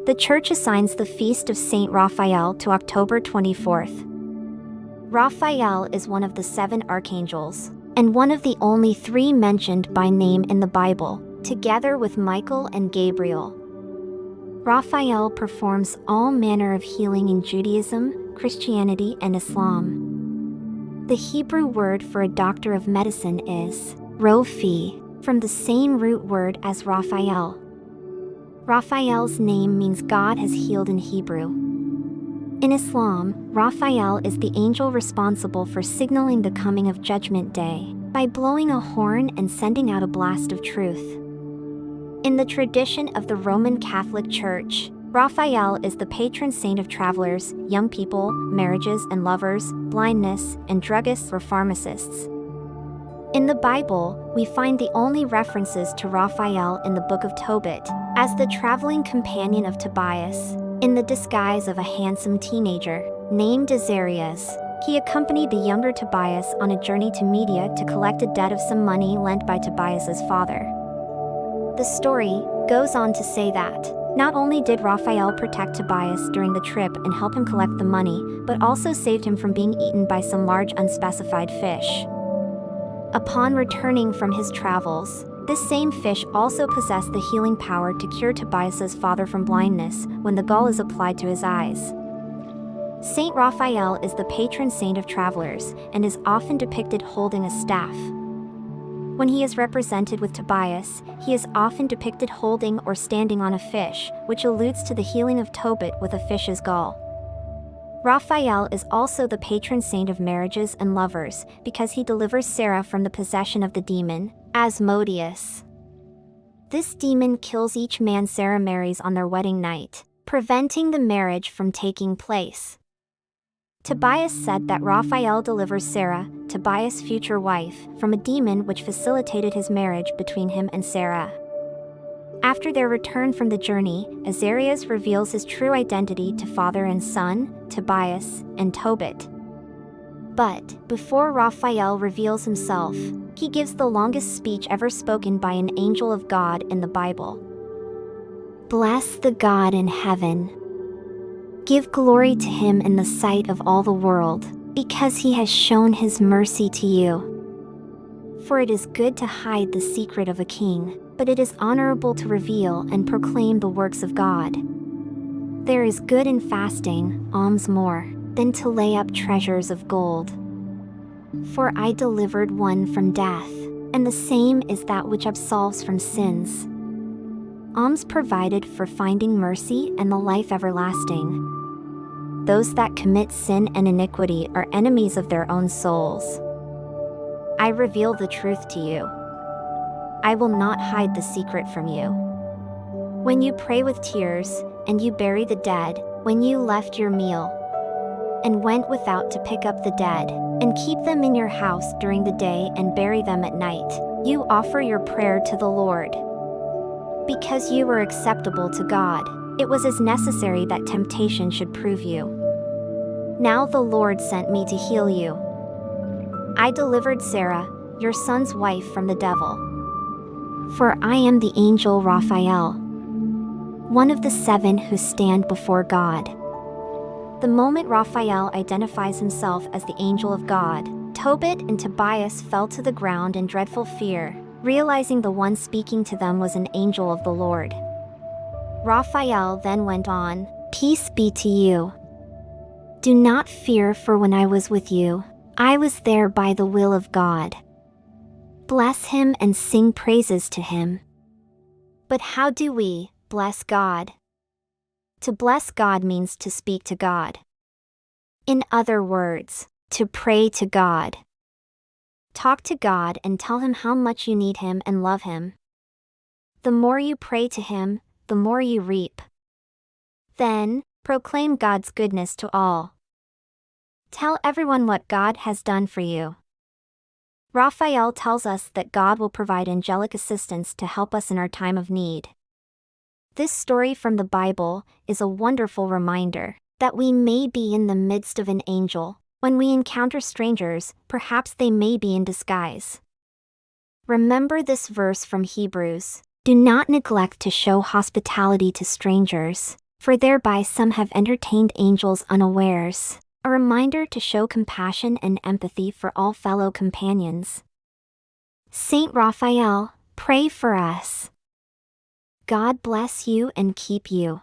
The Church assigns the feast of Saint Raphael to October 24th. Raphael is one of the 7 archangels, and one of the only 3 mentioned by name in the Bible, together with Michael and Gabriel. Raphael performs all manner of healing in Judaism, Christianity, and Islam. The Hebrew word for a doctor of medicine is Rophi, from the same root word as Raphael. Raphael's name means God has healed in Hebrew. In Islam, Raphael is the angel responsible for signaling the coming of Judgment Day by blowing a horn and sending out a blast of truth. In the tradition of the Roman Catholic Church, Raphael is the patron saint of travelers, young people, marriages and lovers, blindness, and druggists or pharmacists. In the Bible, we find the only references to Raphael in the Book of Tobit, as the traveling companion of Tobias, in the disguise of a handsome teenager named Azarias. He accompanied the younger Tobias on a journey to Media to collect a debt of some money lent by Tobias's father. The story goes on to say that not only did Raphael protect Tobias during the trip and help him collect the money, but also saved him from being eaten by some large unspecified fish. Upon returning from his travels, this same fish also possessed the healing power to cure Tobias's father from blindness when the gall is applied to his eyes. Saint Raphael is the patron saint of travelers and is often depicted holding a staff. When he is represented with Tobias, he is often depicted holding or standing on a fish, which alludes to the healing of Tobit with a fish's gall. Raphael is also the patron saint of marriages and lovers because he delivers Sarah from the possession of the demon, Asmodeus. This demon kills each man Sarah marries on their wedding night, preventing the marriage from taking place. Tobias said that Raphael delivers Sarah, Tobias' future wife, from a demon which facilitated his marriage between him and Sarah. After their return from the journey, Azarias reveals his true identity to father and son, Tobias, and Tobit. But, before Raphael reveals himself, he gives the longest speech ever spoken by an angel of God in the Bible. Bless the God in heaven. Give glory to him in the sight of all the world, because he has shown his mercy to you. For it is good to hide the secret of a king, but it is honorable to reveal and proclaim the works of God. There is good in fasting, alms more, than to lay up treasures of gold. For I delivered one from death, and the same is that which absolves from sins. Alms provided for finding mercy and the life everlasting. Those that commit sin and iniquity are enemies of their own souls. I reveal the truth to you. I will not hide the secret from you. When you pray with tears, and you bury the dead, when you left your meal, and went without to pick up the dead, and keep them in your house during the day and bury them at night, you offer your prayer to the Lord. Because you were acceptable to God, it was as necessary that temptation should prove you. Now the Lord sent me to heal you. I delivered Sarah, your son's wife, from the devil. For I am the angel Raphael, one of the 7 who stand before God. The moment Raphael identifies himself as the angel of God, Tobit and Tobias fell to the ground in dreadful fear, realizing the one speaking to them was an angel of the Lord. Raphael then went on, "Peace be to you. Do not fear, for when I was with you, I was there by the will of God. Bless him and sing praises to him." But how do we bless God? To bless God means to speak to God. In other words, to pray to God. Talk to God and tell him how much you need him and love him. The more you pray to him, the more you reap. Then, proclaim God's goodness to all. Tell everyone what God has done for you. Raphael tells us that God will provide angelic assistance to help us in our time of need. This story from the Bible is a wonderful reminder that we may be in the midst of an angel. When we encounter strangers, perhaps they may be in disguise. Remember this verse from Hebrews: "Do not neglect to show hospitality to strangers, for thereby some have entertained angels unawares. A reminder to show compassion and empathy for all fellow companions. Saint Raphael, pray for us. God bless you and keep you.